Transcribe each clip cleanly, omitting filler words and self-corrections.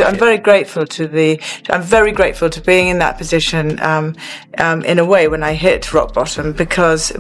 I'm very grateful to being in that position, in a way when I hit rock bottom because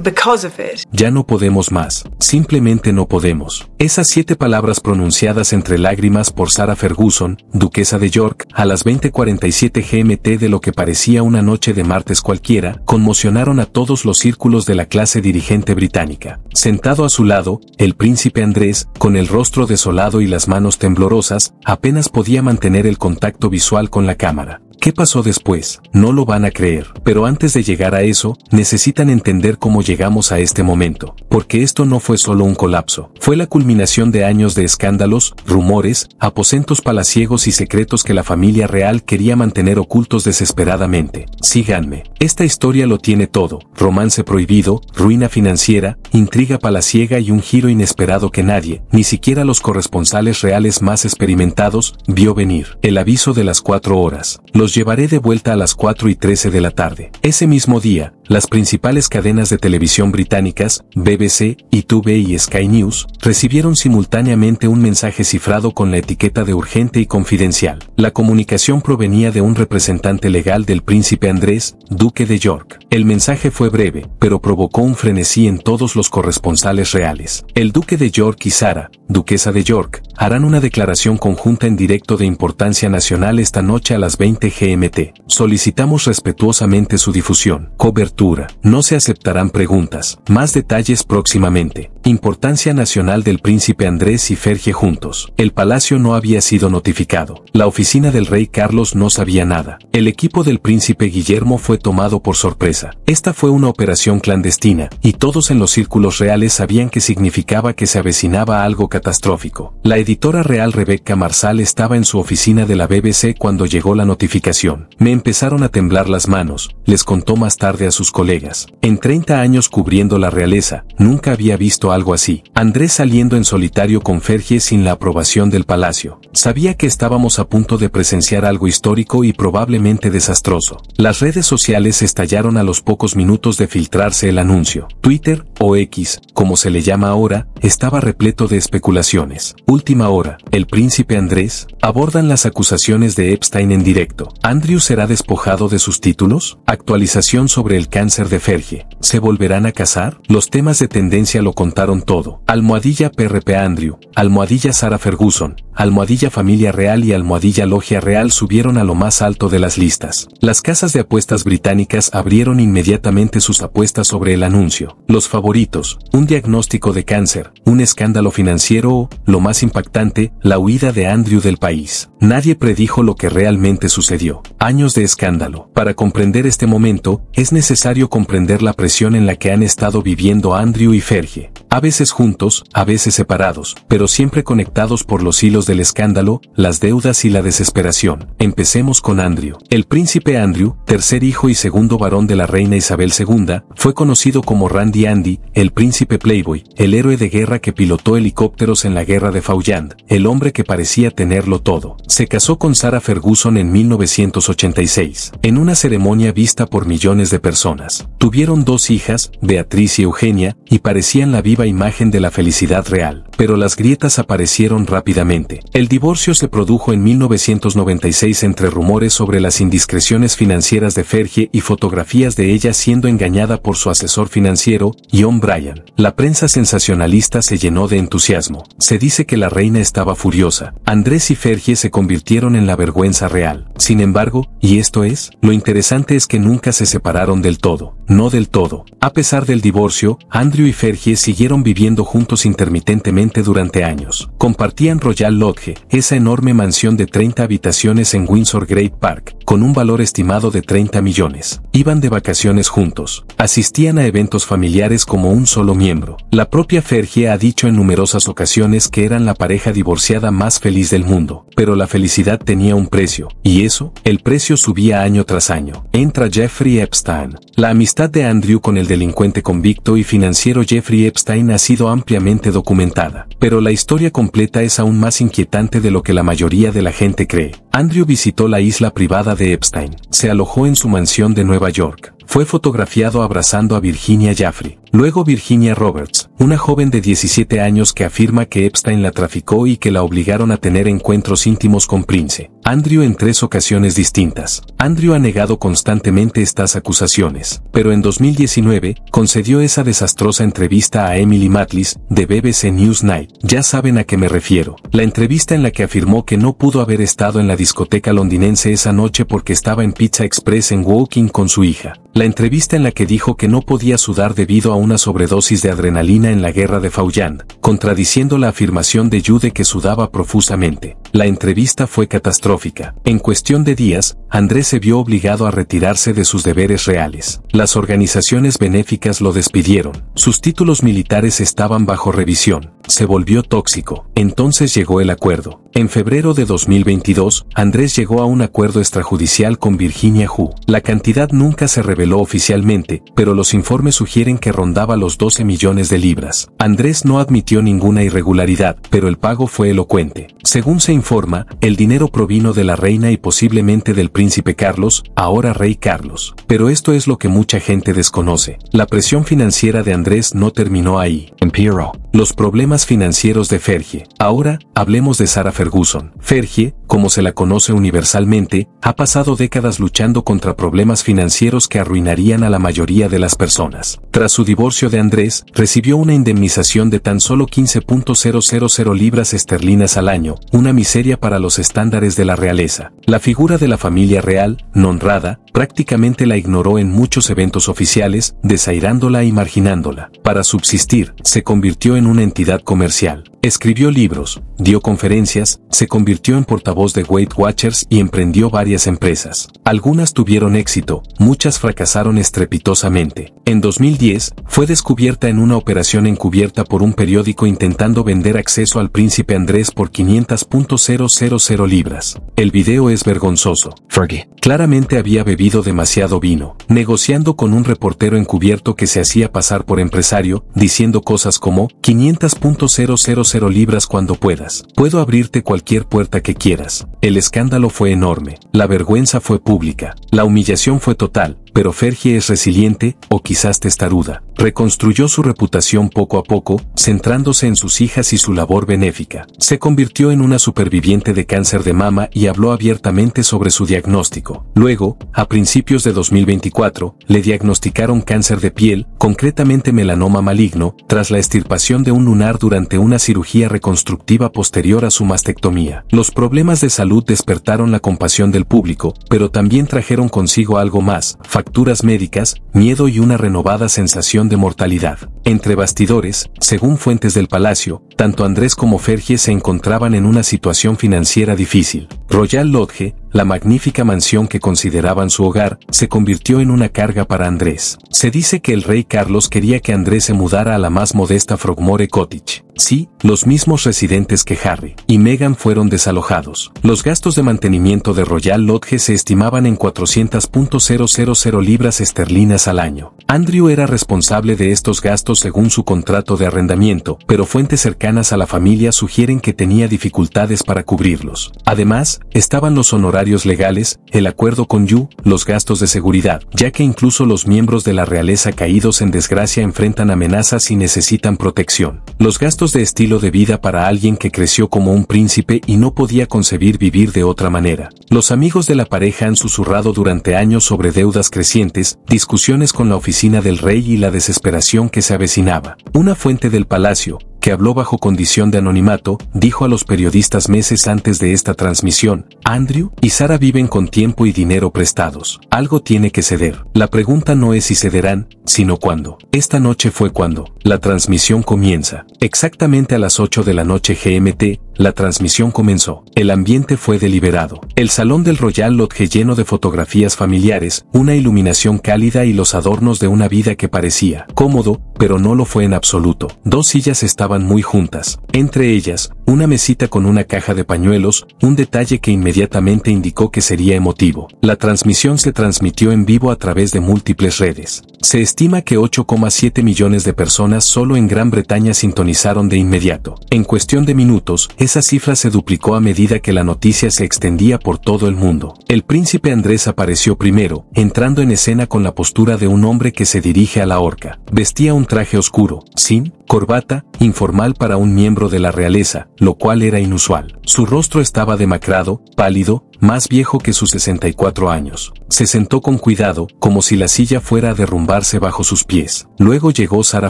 of it. Ya no podemos más. Simplemente no podemos. Esas 7 palabras pronunciadas entre lágrimas por Sarah Ferguson, duquesa de York, a las 20:47 GMT de lo que parecía una noche de martes cualquiera, conmocionaron a todos los círculos de la clase dirigente británica. Sentado a su lado, el príncipe Andrés, con el rostro desolado y las manos temblorosas, apenas podía mantener el contacto visual con la cámara. ¿Qué pasó después? No lo van a creer. Pero antes de llegar a eso, necesitan entender cómo llegamos a este momento. Porque esto no fue solo un colapso. Fue la culminación de años de escándalos, rumores, aposentos palaciegos y secretos que la familia real quería mantener ocultos desesperadamente. Síganme. Esta historia lo tiene todo. Romance prohibido, ruina financiera, intriga palaciega y un giro inesperado que nadie, ni siquiera los corresponsales reales más experimentados, vio venir. El aviso de las 4 horas. Los llevaré de vuelta a las 4:13 de la tarde. Ese mismo día, las principales cadenas de televisión británicas, BBC, ITV y Sky News, recibieron simultáneamente un mensaje cifrado con la etiqueta de urgente y confidencial. La comunicación provenía de un representante legal del príncipe Andrés, duque de York. El mensaje fue breve, pero provocó un frenesí en todos los corresponsales reales. El duque de York y Sarah, duquesa de York, harán una declaración conjunta en directo de importancia nacional esta noche a las 20 GMT. Solicitamos respetuosamente su difusión. Cobertura. No se aceptarán preguntas. Más detalles próximamente. Importancia nacional del príncipe Andrés y Fergie juntos. El palacio no había sido notificado. La oficina del rey Carlos no sabía nada. El equipo del príncipe Guillermo fue tomado por sorpresa. Esta fue una operación clandestina, y todos en los círculos reales sabían que significaba que se avecinaba algo catastrófico. La editora real Rebecca Marshall estaba en su oficina de la BBC cuando llegó la notificación. Me empezaron a temblar las manos, les contó más tarde a sus colegas. En 30 años cubriendo la realeza, nunca había visto algo así. Andrés saliendo en solitario con Fergie sin la aprobación del palacio. Sabía que estábamos a punto de presenciar algo histórico y probablemente desastroso. Las redes sociales estallaron a los pocos minutos de filtrarse el anuncio. Twitter, o X, como se le llama ahora, estaba repleto de especulaciones. Última hora, el príncipe Andrés, abordan las acusaciones de Epstein en directo. ¿Andrew será despojado de sus títulos? Actualización sobre el cáncer de Fergie. ¿Se volverán a casar? Los temas de tendencia lo contaron todo. Almohadilla PRP Andrew, almohadilla Sarah Ferguson, almohadilla familia real y almohadilla logia real subieron a lo más alto de las listas. Las casas de apuestas británicas abrieron inmediatamente sus apuestas sobre el anuncio. Los favoritos, un diagnóstico de cáncer, un escándalo financiero o, lo más impactante, la huida de Andrew del país. Nadie predijo lo que realmente sucedió. Años de escándalo. Para comprender este momento, es necesario comprender la presión en la que han estado viviendo Andrew y Fergie. A veces juntos, a veces separados, pero siempre conectados por los hilos del escándalo, las deudas y la desesperación. Empecemos con Andrew. El príncipe Andrew, tercer hijo y segundo varón de la reina Isabel II, fue conocido como Randy Andy, el príncipe Playboy, el héroe de guerra que pilotó helicópteros en la guerra de Falkland, el hombre que parecía tenerlo todo. Se casó con Sarah Ferguson en 1986, en una ceremonia vista por millones de personas. Tuvieron 2 hijas, Beatriz y Eugenia, y parecían la viva imagen de la felicidad real. Pero las grietas aparecieron rápidamente. El divorcio se produjo en 1996 entre rumores sobre las indiscreciones financieras de Fergie y fotografías de ella siendo engañada por su asesor financiero, John Bryan. La prensa sensacionalista se llenó de entusiasmo. Se dice que la reina estaba furiosa. Andrés y Fergie se convirtieron en la vergüenza real. Sin embargo, ¿y esto es? Lo interesante es que nunca se separaron del todo. No del todo. A pesar del divorcio, Andrew y Fergie siguieron viviendo juntos intermitentemente durante años. Compartían Royal Lodge, esa enorme mansión de 30 habitaciones en Windsor Great Park, con un valor estimado de 30 millones. Iban de vacaciones juntos. Asistían a eventos familiares como un solo miembro. La propia Fergie ha dicho en numerosas ocasiones que eran la pareja divorciada más feliz del mundo. Pero la felicidad tenía un precio, y eso, el precio subía año tras año. Entra Jeffrey Epstein. La amistad de Andrew con el delincuente convicto y financiero Jeffrey Epstein ha sido ampliamente documentada. Pero la historia completa es aún más inquietante de lo que la mayoría de la gente cree. Andrew visitó la isla privada de Epstein. Se alojó en su mansión de Nueva York. Fue fotografiado abrazando a Virginia Giuffre. Luego Virginia Roberts, una joven de 17 años que afirma que Epstein la traficó y que la obligaron a tener encuentros íntimos con Prince. Andrew en 3 ocasiones distintas. Andrew ha negado constantemente estas acusaciones, pero en 2019 concedió esa desastrosa entrevista a Emily Maitlis de BBC Newsnight. Ya saben a qué me refiero. La entrevista en la que afirmó que no pudo haber estado en la discoteca londinense esa noche porque estaba en Pizza Express en Woking con su hija. La entrevista en la que dijo que no podía sudar debido a una sobredosis de adrenalina en la guerra de Falkland, contradiciendo la afirmación de Yu de que sudaba profusamente. La entrevista fue catastrófica. En cuestión de días, Andrés se vio obligado a retirarse de sus deberes reales. Las organizaciones benéficas lo despidieron. Sus títulos militares estaban bajo revisión. Se volvió tóxico. Entonces llegó el acuerdo. En febrero de 2022, Andrés llegó a un acuerdo extrajudicial con Virginia Hu. La cantidad nunca se reveló oficialmente, pero los informes sugieren que rondaba los 12 millones de libras. Andrés no admitió ninguna irregularidad, pero el pago fue elocuente. Según se informa, el dinero provino de la reina y posiblemente del príncipe Carlos, ahora rey Carlos. Pero esto es lo que mucha gente desconoce. La presión financiera de Andrés no terminó ahí. Empeoró. Los problemas financieros de Fergie. Ahora, hablemos de Sarah Ferguson. Fergie, como se la conoce universalmente, ha pasado décadas luchando contra problemas financieros que arruinarían a la mayoría de las personas. Tras su divorcio de Andrés, recibió una indemnización de tan solo 15.000 libras esterlinas al año, una miseria para los estándares de la realeza. La figura de la familia real, honrada, prácticamente la ignoró en muchos eventos oficiales, desairándola y marginándola. Para subsistir, se convirtió en una entidad comercial. Escribió libros, dio conferencias, se convirtió en portavoz de Weight Watchers y emprendió varias empresas. Algunas tuvieron éxito, muchas fracasaron estrepitosamente. En 2010, fue descubierta en una operación encubierta por un periódico intentando vender acceso al príncipe Andrés por 500.000 libras. El video es vergonzoso. Fergie claramente había bebido demasiado vino, negociando con un reportero encubierto que se hacía pasar por empresario, diciendo cosas como 500.000 libras cuando puedas. Puedo abrirte cualquier puerta que quieras. El escándalo fue enorme. La vergüenza fue pública. La humillación fue total. Pero Fergie es resiliente, o quizás testaruda. Reconstruyó su reputación poco a poco, centrándose en sus hijas y su labor benéfica. Se convirtió en una superviviente de cáncer de mama y habló abiertamente sobre su diagnóstico. Luego, a principios de 2024, le diagnosticaron cáncer de piel, concretamente melanoma maligno, tras la extirpación de un lunar durante una cirugía reconstructiva posterior a su mastectomía. Los problemas de salud despertaron la compasión del público, pero también trajeron consigo algo más: facturas médicas, miedo y una renovada sensación de mortalidad. Entre bastidores, según fuentes del palacio, tanto Andrés como Fergie se encontraban en una situación financiera difícil. Royal Lodge, la magnífica mansión que consideraban su hogar, se convirtió en una carga para Andrés. Se dice que el rey Carlos quería que Andrés se mudara a la más modesta Frogmore Cottage. Sí, los mismos residentes que Harry y Meghan fueron desalojados. Los gastos de mantenimiento de Royal Lodge se estimaban en 400.000 libras esterlinas al año. Andrew era responsable de estos gastos según su contrato de arrendamiento, pero fuentes cercanas a la familia sugieren que tenía dificultades para cubrirlos. Además, estaban los honorarios legales, el acuerdo con Yu, los gastos de seguridad, ya que incluso los miembros de la realeza caídos en desgracia enfrentan amenazas y necesitan protección. Los gastos de estilo de vida para alguien que creció como un príncipe y no podía concebir vivir de otra manera. Los amigos de la pareja han susurrado durante años sobre deudas crecientes, discusiones con la oficina del rey y la desesperación que se avecinaba. Una fuente del palacio, que habló bajo condición de anonimato, dijo a los periodistas meses antes de esta transmisión: Andrew y Sarah viven con tiempo y dinero prestados. Algo tiene que ceder. La pregunta no es si cederán, sino cuándo. Esta noche fue cuando. La transmisión comienza. Exactamente a las 8 de la noche GMT, la transmisión comenzó. El ambiente fue deliberado. El salón del Royal Lodge lleno de fotografías familiares, una iluminación cálida y los adornos de una vida que parecía cómodo, pero no lo fue en absoluto. Dos sillas estaban muy juntas. Entre ellas, una mesita con una caja de pañuelos, un detalle que inmediatamente indicó que sería emotivo. La transmisión se transmitió en vivo a través de múltiples redes. Se estima que 8,7 millones de personas solo en Gran Bretaña sintonizaron de inmediato. En cuestión de minutos, esa cifra se duplicó a medida que la noticia se extendía por todo el mundo. El príncipe Andrés apareció primero, entrando en escena con la postura de un hombre que se dirige a la horca. Vestía un traje oscuro, sin corbata, informal para un miembro de la realeza, lo cual era inusual. Su rostro estaba demacrado, pálido, más viejo que sus 64 años. Se sentó con cuidado, como si la silla fuera a derrumbarse bajo sus pies. Luego llegó Sarah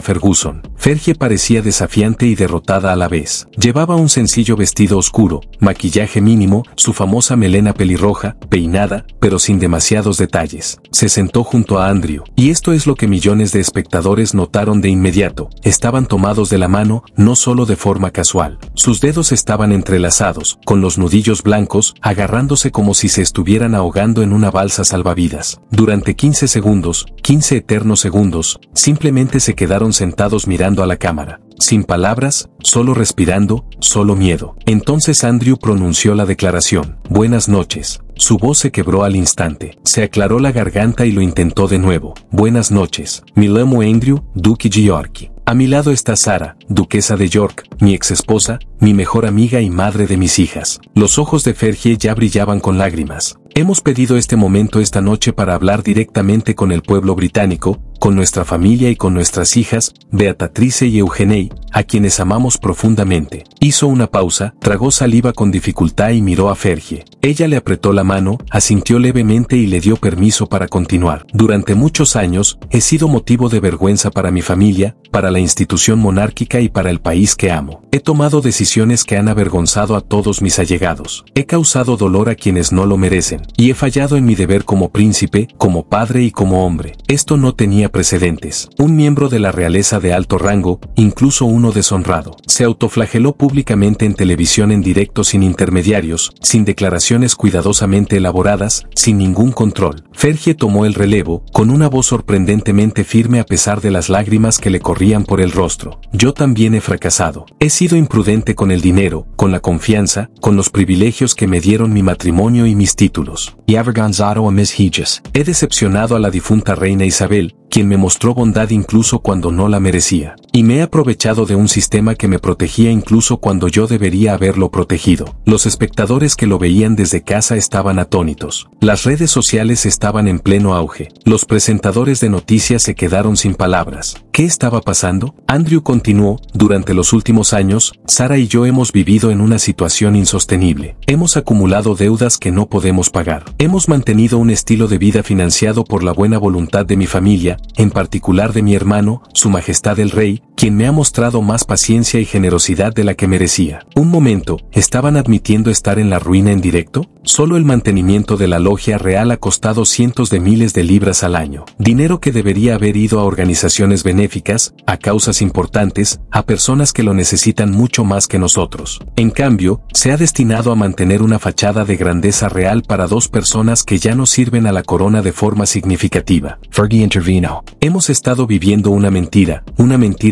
Ferguson. Fergie parecía desafiante y derrotada a la vez. Llevaba un sencillo vestido oscuro, maquillaje mínimo, su famosa melena pelirroja, peinada, pero sin demasiados detalles. Se sentó junto a Andrew, y esto es lo que millones de espectadores notaron de inmediato. Estaban tomados de la mano, no solo de forma casual. Sus dedos estaban entrelazados, con los nudillos blancos, agarrándose como si se estuvieran ahogando en una balsa salvavidas. Durante 15 segundos, 15 eternos segundos, simplemente se quedaron sentados mirando a la cámara. Sin palabras, solo respirando, solo miedo. Entonces Andrew pronunció la declaración. Buenas noches. Su voz se quebró al instante. Se aclaró la garganta y lo intentó de nuevo. Buenas noches. Me llamo Andrew, Duque de York. A mi lado está Sarah, duquesa de York, mi exesposa, mi mejor amiga y madre de mis hijas. Los ojos de Fergie ya brillaban con lágrimas. Hemos pedido este momento esta noche para hablar directamente con el pueblo británico, con nuestra familia y con nuestras hijas, Beatrice y Eugenie, a quienes amamos profundamente. Hizo una pausa, tragó saliva con dificultad y miró a Fergie. Ella le apretó la mano, asintió levemente y le dio permiso para continuar. Durante muchos años, he sido motivo de vergüenza para mi familia, para la institución monárquica y para el país que amo. He tomado decisiones que han avergonzado a todos mis allegados. He causado dolor a quienes no lo merecen, y he fallado en mi deber como príncipe, como padre y como hombre. Esto no tenía precedentes. Un miembro de la realeza de alto rango, incluso uno deshonrado, se autoflageló públicamente en televisión en directo sin intermediarios, sin declaraciones cuidadosamente elaboradas, sin ningún control. Fergie tomó el relevo, con una voz sorprendentemente firme a pesar de las lágrimas que le corrían por el rostro. Yo también he fracasado. He sido imprudente con el dinero, con la confianza, con los privilegios que me dieron mi matrimonio y mis títulos. Y avergonzado a mis hijas. He decepcionado a la difunta reina Isabel, quien me mostró bondad incluso cuando no la merecía. Y me he aprovechado de un sistema que me protegía incluso cuando yo debería haberlo protegido. Los espectadores que lo veían desde casa estaban atónitos. Las redes sociales estaban en pleno auge. Los presentadores de noticias se quedaron sin palabras. ¿Qué estaba pasando? Andrew continuó, durante los últimos años, Sarah y yo hemos vivido en una situación insostenible. Hemos acumulado deudas que no podemos pagar. Hemos mantenido un estilo de vida financiado por la buena voluntad de mi familia, en particular de mi hermano, Su Majestad el Rey, quien me ha mostrado más paciencia y generosidad de la que merecía. Un momento, ¿estaban admitiendo estar en la ruina en directo? Solo el mantenimiento de la logia real ha costado cientos de miles de libras al año. Dinero que debería haber ido a organizaciones benéficas, a causas importantes, a personas que lo necesitan mucho más que nosotros. En cambio, se ha destinado a mantener una fachada de grandeza real para dos personas que ya no sirven a la corona de forma significativa. Fergie intervino. Hemos estado viviendo una mentira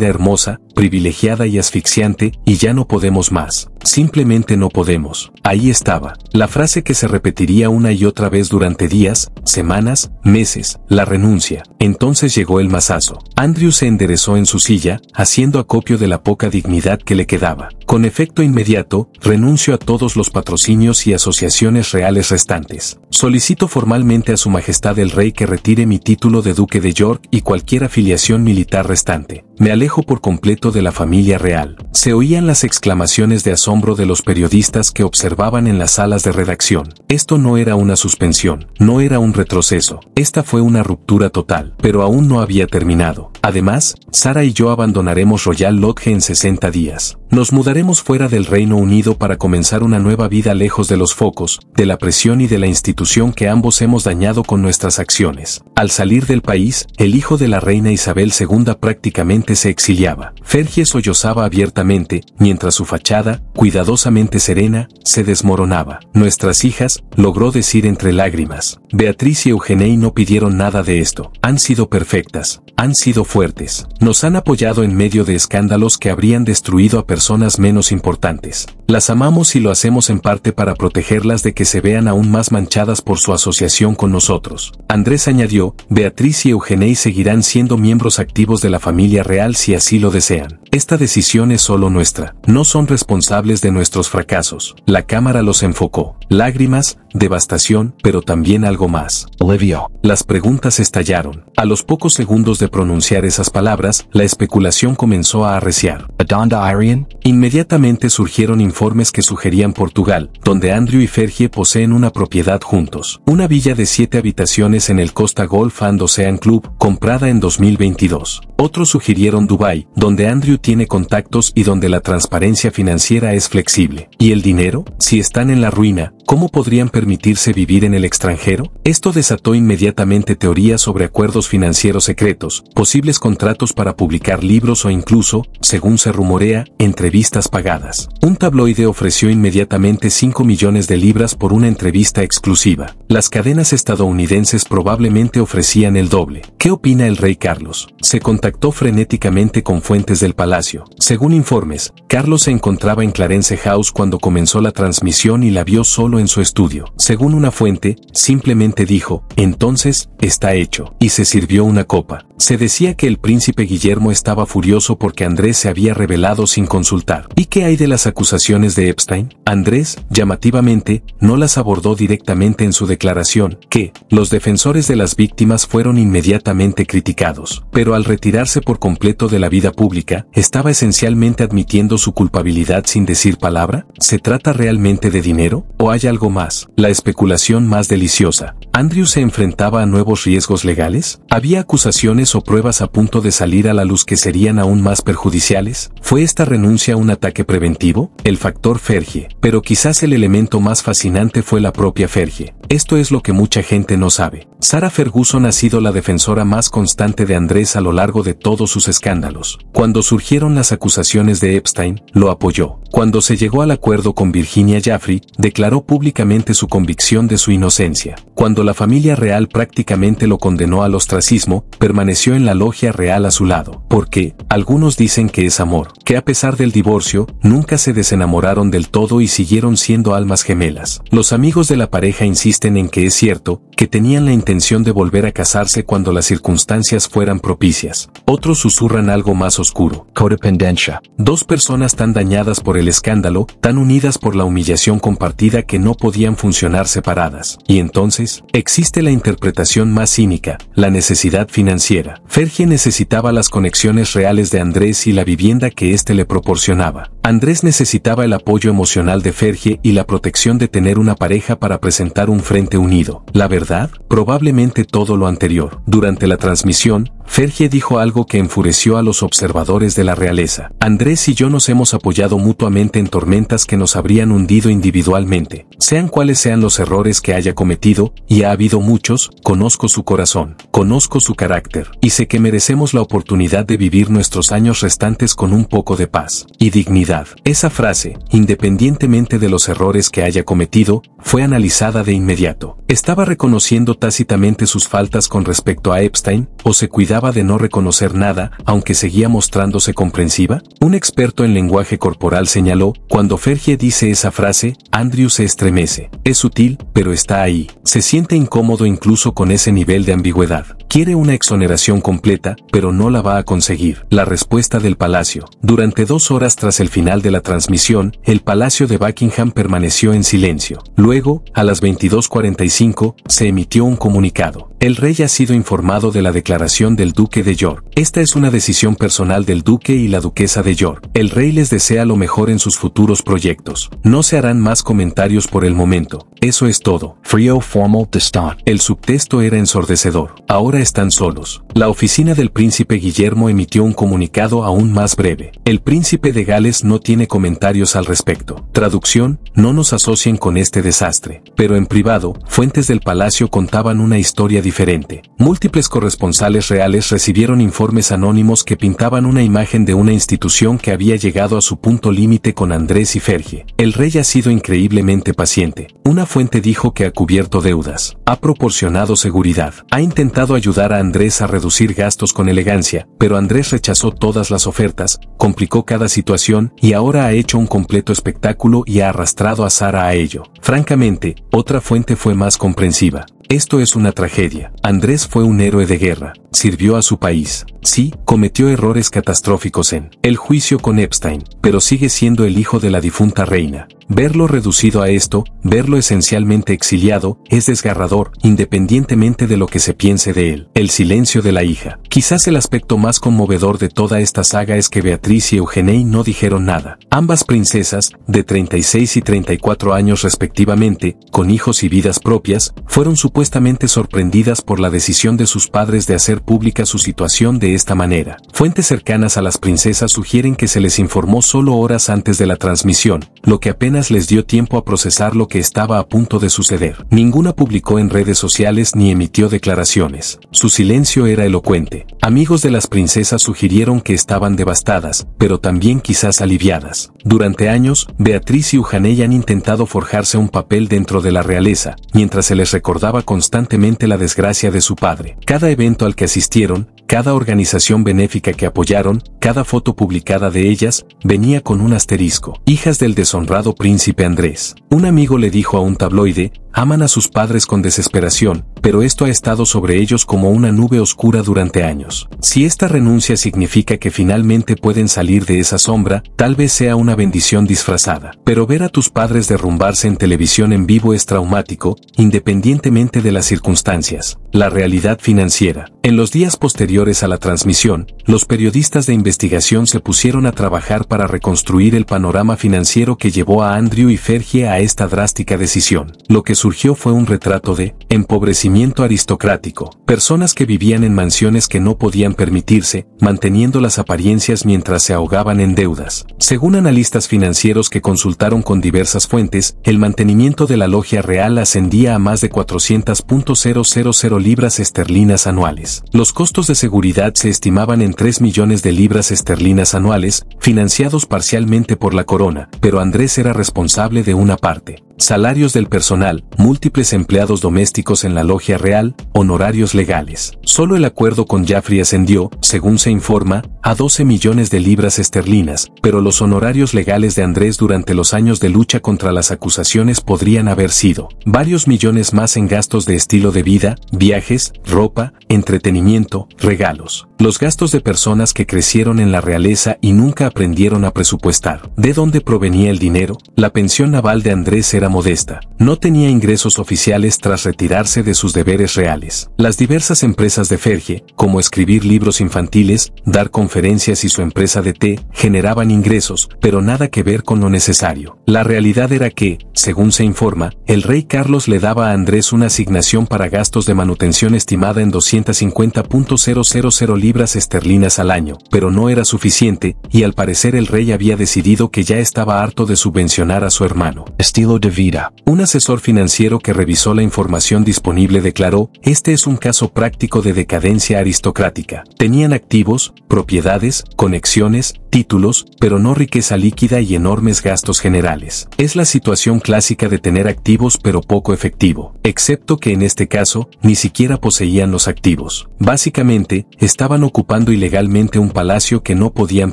hermosa, privilegiada y asfixiante, y ya no podemos más. Simplemente no podemos. Ahí estaba. La frase que se repetiría una y otra vez durante días, semanas, meses, la renuncia. Entonces llegó el mazazo. Andrew se enderezó en su silla, haciendo acopio de la poca dignidad que le quedaba. Con efecto inmediato, renuncio a todos los patrocinios y asociaciones reales restantes. Solicito formalmente a Su Majestad el Rey que retire mi título de Duque de York y cualquier afiliación militar restante. Me alejo por completo de la familia real. Se oían las exclamaciones de asombro de los periodistas que observaban en las salas de redacción. Esto no era una suspensión, no era un retroceso. Esta fue una ruptura total, pero aún no había terminado. Además, Sarah y yo abandonaremos Royal Lodge en 60 días. Nos mudaremos fuera del Reino Unido para comenzar una nueva vida lejos de los focos, de la presión y de la institución que ambos hemos dañado con nuestras acciones. Al salir del país, el hijo de la reina Isabel II prácticamente se exiliaba. Fergie sollozaba abiertamente, mientras su fachada, cuidadosamente serena, se desmoronaba. Nuestras hijas, logró decir entre lágrimas. Beatrice y Eugenie no pidieron nada de esto. Han sido perfectas. Han sido fuertes. Nos han apoyado en medio de escándalos que habrían destruido a personas menos importantes. Las amamos y lo hacemos en parte para protegerlas de que se vean aún más manchadas por su asociación con nosotros. Andrés añadió, Beatrice y Eugenie seguirán siendo miembros activos de la familia real si así lo desean. Esta decisión es solo nuestra. No son responsables de nuestros fracasos. La cámara los enfocó. Lágrimas, devastación, pero también algo más. Olivia. Las preguntas estallaron. A los pocos segundos de pronunciar esas palabras, la especulación comenzó a arreciar. Adonda Irian. Inmediatamente surgieron informes que sugerían Portugal, donde Andrew y Fergie poseen una propiedad juntos. Una villa de 7 habitaciones en el Costa Golf and Ocean Club, comprada en 2022. Otros sugirieron Dubái, donde Andrew tiene contactos y donde la transparencia financiera es flexible. ¿Y el dinero? Si están en la ruina, ¿cómo podrían permitirse vivir en el extranjero? Esto desató inmediatamente teorías sobre acuerdos financieros secretos, posibles contratos para publicar libros o incluso, según se rumorea, entrevistas pagadas. Un tabloide ofreció inmediatamente 5 millones de libras por una entrevista exclusiva. Las cadenas estadounidenses probablemente ofrecían el doble. ¿Qué opina el rey Carlos? Se contactó frenéticamente con fuentes del palacio. Según informes, Carlos se encontraba en Clarence House cuando comenzó la transmisión y la vio solo en su estudio. Según una fuente, simplemente dijo, entonces, está hecho, y se sirvió una copa. Se decía que el príncipe Guillermo estaba furioso porque Andrés se había revelado sin consultar. ¿Y qué hay de las acusaciones de Epstein? Andrés, llamativamente, no las abordó directamente en su declaración, que los defensores de las víctimas fueron inmediatamente criticados. Pero al retirarse por completo de la vida pública, ¿estaba esencialmente admitiendo su culpabilidad sin decir palabra? ¿Se trata realmente de dinero? ¿O hay algo más? La especulación más deliciosa. ¿Andrew se enfrentaba a nuevos riesgos legales? ¿Había acusaciones o pruebas a punto de salir a la luz que serían aún más perjudiciales? ¿Fue esta renuncia un ataque preventivo? El factor Fergie. Pero quizás el elemento más fascinante fue la propia Fergie. Esto es lo que mucha gente no sabe. Sarah Ferguson ha sido la defensora más constante de Andrés a lo largo de todos sus escándalos. Cuando surgieron las acusaciones de Epstein, lo apoyó. Cuando se llegó al acuerdo con Virginia Giuffre, declaró públicamente su convicción de su inocencia. Cuando la familia real prácticamente lo condenó al ostracismo, permaneció en la logia real a su lado. Porque, algunos dicen que es amor, que a pesar del divorcio, nunca se desenamoraron del todo y siguieron siendo almas gemelas. Los amigos de la pareja insisten en que es cierto, que tenían la intención de volver a casarse cuando las circunstancias fueran propicias. Otros susurran algo más oscuro. Codependencia. Dos personas tan dañadas por el escándalo, tan unidas por la humillación compartida que no podían funcionar separadas. Y entonces, existe la interpretación más cínica, la necesidad financiera. Fergie necesitaba las conexiones reales de Andrés y la vivienda que éste le proporcionaba. Andrés necesitaba el apoyo emocional de Fergie y la protección de tener una pareja para presentar un frente unido. ¿La verdad? Probablemente todo lo anterior. Durante la transmisión, Fergie dijo algo que enfureció a los observadores de la realeza. Andrés y yo nos hemos apoyado mutuamente en tormentas que nos habrían hundido individualmente. Sean cuales sean los errores que haya cometido, y ha habido muchos, conozco su corazón, conozco su carácter, y sé que merecemos la oportunidad de vivir nuestros años restantes con un poco de paz y dignidad. Esa frase, independientemente de los errores que haya cometido, fue analizada de inmediato. ¿Estaba reconociendo tácitamente sus faltas con respecto a Epstein, o se cuidaba de no reconocer nada, aunque seguía mostrándose comprensiva? Un experto en lenguaje corporal señaló, cuando Fergie dice esa frase, Andrew se estremece. Es sutil, pero está ahí. Se siente incómodo incluso con ese nivel de ambigüedad. Quiere una exoneración completa, pero no la va a conseguir. La respuesta del palacio. Durante 2 horas tras el final de la transmisión, el Palacio de Buckingham permaneció en silencio. Luego, a las 22:45, se emitió un comunicado. El rey ha sido informado de la declaración del duque de York. Esta es una decisión personal del duque y la duquesa de York. El rey les desea lo mejor en sus futuros proyectos. No se harán más comentarios por el momento. Eso es todo. Frío formal distant. El subtexto era ensordecedor. Ahora están solos. La oficina del príncipe Guillermo emitió un comunicado aún más breve. El príncipe de Gales no tiene comentarios al respecto. Traducción, no nos asocien con este desastre. Pero en privado, fuentes del palacio contaban una historia diferente. Múltiples corresponsales reales recibieron informes anónimos que pintaban una imagen de una institución que había llegado a su punto límite con Andrés y Fergie. El rey ha sido increíblemente paciente. Una fuente dijo que ha cubierto deudas, ha proporcionado seguridad, ha intentado ayudar a Andrés a reducir gastos con elegancia, pero Andrés rechazó todas las ofertas, complicó cada situación y ahora ha hecho un completo espectáculo y ha arrastrado a Sarah a ello. Francamente, otra fuente fue más comprensiva. Esto es una tragedia. Andrés fue un héroe de guerra, sirvió a su país. Sí, cometió errores catastróficos en el juicio con Epstein, pero sigue siendo el hijo de la difunta reina. Verlo reducido a esto, verlo esencialmente exiliado, es desgarrador, independientemente de lo que se piense de él. El silencio de la hija. Quizás el aspecto más conmovedor de toda esta saga es que Beatriz y Eugenie no dijeron nada. Ambas princesas, de 36 y 34 años respectivamente, con hijos y vidas propias, fueron supuestamente sorprendidas por la decisión de sus padres de hacer pública su situación de esta manera. Fuentes cercanas a las princesas sugieren que se les informó solo horas antes de la transmisión, lo que apenas les dio tiempo a procesar lo que estaba a punto de suceder. Ninguna publicó en redes sociales ni emitió declaraciones. Su silencio era elocuente. Amigos de las princesas sugirieron que estaban devastadas, pero también quizás aliviadas. Durante años, Beatriz y Eugenie han intentado forjarse un papel dentro de la realeza, mientras se les recordaba constantemente la desgracia de su padre. Cada evento al que asistieron, cada organización benéfica que apoyaron, cada foto publicada de ellas, venía con un asterisco. Hijas del deshonrado príncipe Andrés. Un amigo le dijo a un tabloide, aman a sus padres con desesperación, pero esto ha estado sobre ellos como una nube oscura durante años. Si esta renuncia significa que finalmente pueden salir de esa sombra, tal vez sea una bendición disfrazada. Pero ver a tus padres derrumbarse en televisión en vivo es traumático, independientemente de las circunstancias. La realidad financiera. En los días posteriores a la transmisión, los periodistas de investigación se pusieron a trabajar para reconstruir el panorama financiero que llevó a Andrew y Fergie a esta drástica decisión. Lo que surgió fue un retrato de empobrecimiento aristocrático. Personas que vivían en mansiones que no podían permitirse, manteniendo las apariencias mientras se ahogaban en deudas. Según analistas financieros que consultaron con diversas fuentes, el mantenimiento de la logia real ascendía a más de 400.000 libras esterlinas anuales. Los costos de seguridad se estimaban en 3 millones de libras esterlinas anuales, financiados parcialmente por la corona, pero Andrés era responsable de una parte. Salarios del personal, múltiples empleados domésticos en la logia real, honorarios legales. Solo el acuerdo con Jaffrey ascendió, según se informa, a 12 millones de libras esterlinas, pero los honorarios legales de Andrés durante los años de lucha contra las acusaciones podrían haber sido varios millones más en gastos de estilo de vida, viajes, ropa, entretenimiento, regalos. Los gastos de personas que crecieron en la realeza y nunca aprendieron a presupuestar. ¿De dónde provenía el dinero? La pensión naval de Andrés era modesta. No tenía ingresos oficiales tras retirarse de sus deberes reales. Las diversas empresas de Fergie, como escribir libros infantiles, dar conferencias y su empresa de té, generaban ingresos, pero nada que ver con lo necesario. La realidad era que, según se informa, el rey Carlos le daba a Andrés una asignación para gastos de manutención estimada en 250.000 libras esterlinas al año, pero no era suficiente, y al parecer el rey había decidido que ya estaba harto de subvencionar a su hermano. Estilo de vida. Un asesor financiero que revisó la información disponible declaró, este es un caso práctico de decadencia aristocrática. Tenían activos, propiedades, conexiones, títulos, pero no riqueza líquida y enormes gastos generales. Es la situación clásica de tener activos pero poco efectivo, excepto que en este caso, ni siquiera poseían los activos. Básicamente, estaban ocupando ilegalmente un palacio que no podían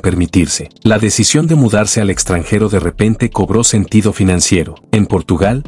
permitirse. La decisión de mudarse al extranjero de repente cobró sentido financiero. En Portugal,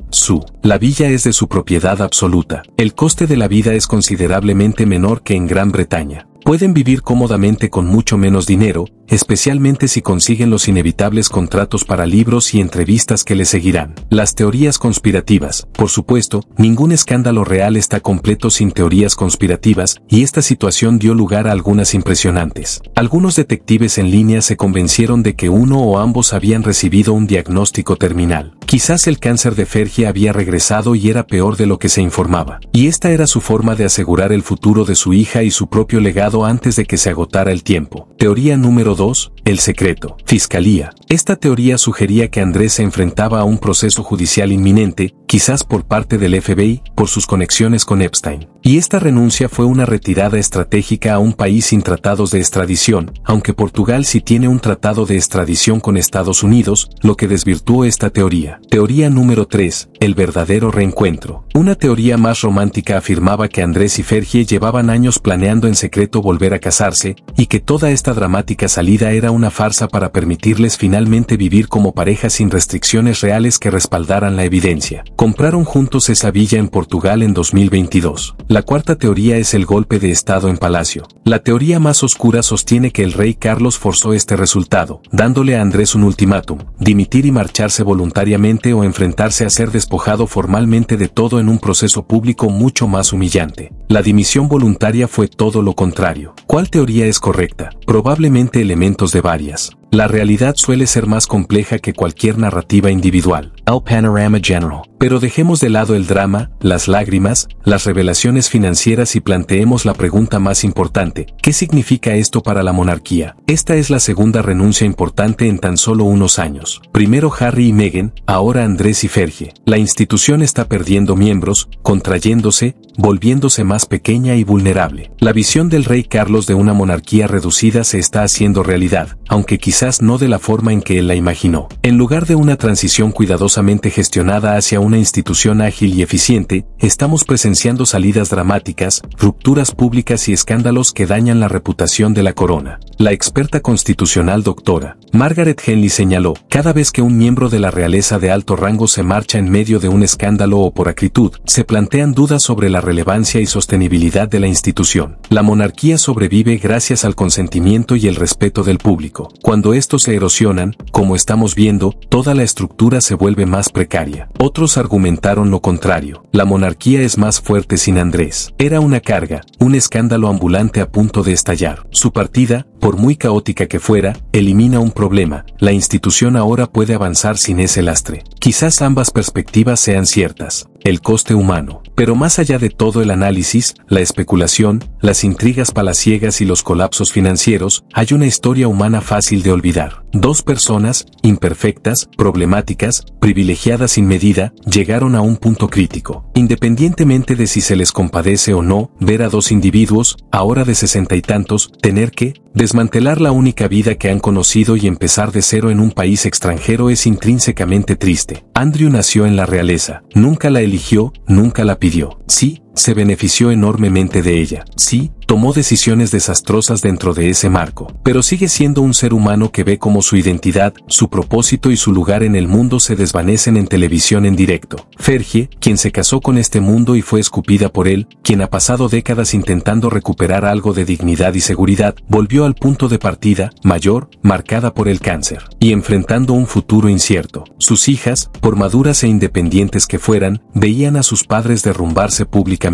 la villa es de su propiedad absoluta. El coste de la vida es considerablemente menor que en Gran Bretaña. Pueden vivir cómodamente con mucho menos dinero, especialmente si consiguen los inevitables contratos para libros y entrevistas que le seguirán. Las teorías conspirativas. Por supuesto, ningún escándalo real está completo sin teorías conspirativas, y esta situación dio lugar a algunas impresionantes. Algunos detectives en línea se convencieron de que uno o ambos habían recibido un diagnóstico terminal. Quizás el cáncer de Fergie había regresado y era peor de lo que se informaba. Y esta era su forma de asegurar el futuro de su hija y su propio legado antes de que se agotara el tiempo. Teoría número 2, el secreto. Fiscalía. Esta teoría sugería que Andrés se enfrentaba a un proceso judicial inminente, quizás por parte del FBI, por sus conexiones con Epstein. Y esta renuncia fue una retirada estratégica a un país sin tratados de extradición, aunque Portugal sí tiene un tratado de extradición con Estados Unidos, lo que desvirtuó esta teoría. Teoría número 3, el verdadero reencuentro. Una teoría más romántica afirmaba que Andrés y Fergie llevaban años planeando en secreto volver a casarse, y que toda esta dramática salida era una farsa para permitirles finalmente vivir como pareja sin restricciones reales que respaldaran la evidencia. Compraron juntos esa villa en Portugal en 2022. La cuarta teoría es el golpe de estado en Palacio. La teoría más oscura sostiene que el rey Carlos forzó este resultado, dándole a Andrés un ultimátum: dimitir y marcharse voluntariamente o enfrentarse a ser despojado formalmente de todo en un proceso público mucho más humillante. La dimisión voluntaria fue todo lo contrario. ¿Cuál teoría es correcta? Probablemente elementos de varias. La realidad suele ser más compleja que cualquier narrativa individual. El panorama general. Pero dejemos de lado el drama, las lágrimas, las revelaciones financieras y planteemos la pregunta más importante: ¿qué significa esto para la monarquía? Esta es la segunda renuncia importante en tan solo unos años. Primero Harry y Meghan, ahora Andrés y Fergie. La institución está perdiendo miembros, contrayéndose, volviéndose más pequeña y vulnerable. La visión del rey Carlos de una monarquía reducida se está haciendo realidad, aunque quizás no de la forma en que él la imaginó. En lugar de una transición cuidadosamente gestionada hacia una institución ágil y eficiente, estamos presenciando salidas dramáticas, rupturas públicas y escándalos que dañan la reputación de la corona. La experta constitucional Dra. Margaret Henley señaló: cada vez que un miembro de la realeza de alto rango se marcha en medio de un escándalo o por acritud, se plantean dudas sobre la relevancia y sostenibilidad de la institución. La monarquía sobrevive gracias al consentimiento y el respeto del público. Cuando estos se erosionan, como estamos viendo, toda la estructura se vuelve más precaria. Otros argumentaron lo contrario: la monarquía es más fuerte sin Andrés. Era una carga, un escándalo ambulante a punto de estallar. Su partida, por muy caótica que fuera, elimina un problema: la institución ahora puede avanzar sin ese lastre. Quizás ambas perspectivas sean ciertas. El coste humano. Pero más allá de todo el análisis, la especulación, las intrigas palaciegas y los colapsos financieros, hay una historia humana fácil de olvidar. Dos personas, imperfectas, problemáticas, privilegiadas sin medida, llegaron a un punto crítico. Independientemente de si se les compadece o no, ver a dos individuos, ahora de 60 y tantos, tener que desmantelar la única vida que han conocido y empezar de cero en un país extranjero es intrínsecamente triste. Andrew nació en la realeza, nunca la eligió, nunca la pidió. Sí, se benefició enormemente de ella. Sí, tomó decisiones desastrosas dentro de ese marco, pero sigue siendo un ser humano que ve cómo su identidad, su propósito y su lugar en el mundo se desvanecen en televisión en directo. Fergie, quien se casó con este mundo y fue escupida por él, quien ha pasado décadas intentando recuperar algo de dignidad y seguridad, volvió al punto de partida, mayor, marcada por el cáncer, y enfrentando un futuro incierto. Sus hijas, por maduras e independientes que fueran, veían a sus padres derrumbarse públicamente.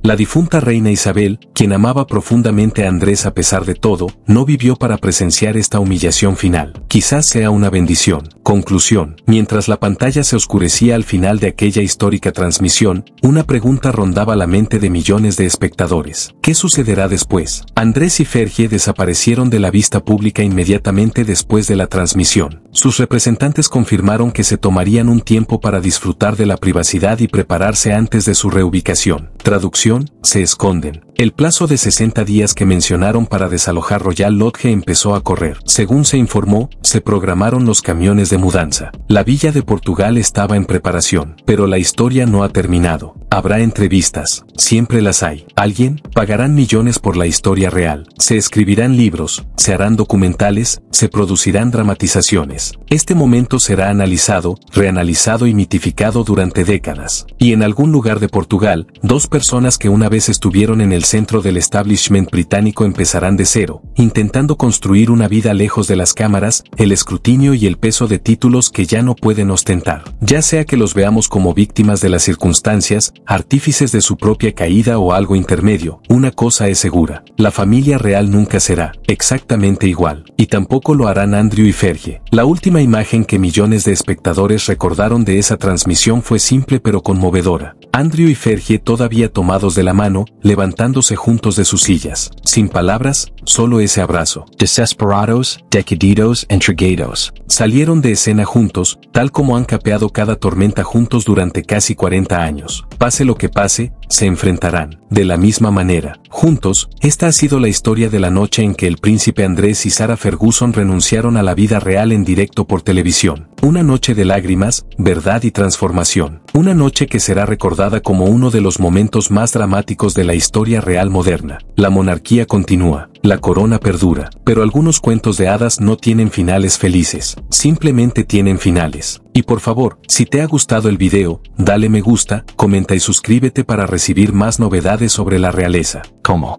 La difunta reina Isabel, quien amaba profundamente a Andrés a pesar de todo, no vivió para presenciar esta humillación final. Quizás sea una bendición. Conclusión. Mientras la pantalla se oscurecía al final de aquella histórica transmisión, una pregunta rondaba la mente de millones de espectadores. ¿Qué sucederá después? Andrés y Fergie desaparecieron de la vista pública inmediatamente después de la transmisión. Sus representantes confirmaron que se tomarían un tiempo para disfrutar de la privacidad y prepararse antes de su reubicación. Traducción: se esconden. El plazo de 60 días que mencionaron para desalojar Royal Lodge empezó a correr. Según se informó, se programaron los camiones de mudanza. La villa de Portugal estaba en preparación, pero la historia no ha terminado. Habrá entrevistas, siempre las hay. Alguien, pagarán millones por la historia real. Se escribirán libros, se harán documentales, se producirán dramatizaciones. Este momento será analizado, reanalizado y mitificado durante décadas. Y en algún lugar de Portugal, dos personas que una vez estuvieron en el centro del establishment británico empezarán de cero, intentando construir una vida lejos de las cámaras, el escrutinio y el peso de títulos que ya no pueden ostentar. Ya sea que los veamos como víctimas de las circunstancias, artífices de su propia caída o algo intermedio, una cosa es segura: la familia real nunca será exactamente igual, y tampoco lo harán Andrew y Fergie. La última imagen que millones de espectadores recordaron de esa transmisión fue simple pero conmovedora. Andrew y Fergie todavía tomados de la mano, levantándose juntos de sus sillas. Sin palabras, solo ese abrazo. Desesperados, decididos, entregados. Salieron de escena juntos, tal como han capeado cada tormenta juntos durante casi 40 años. Pase lo que pase, se enfrentarán. De la misma manera, juntos, esta ha sido la historia de la noche en que el príncipe Andrés y Sarah Ferguson renunciaron a la vida real en directo por televisión. Una noche de lágrimas, verdad y transformación. Una noche que será recordada como uno de los momentos más dramáticos de la historia real moderna. La monarquía continúa. La corona perdura, pero algunos cuentos de hadas no tienen finales felices, simplemente tienen finales. Y por favor, si te ha gustado el video, dale me gusta, comenta y suscríbete para recibir más novedades sobre la realeza. Como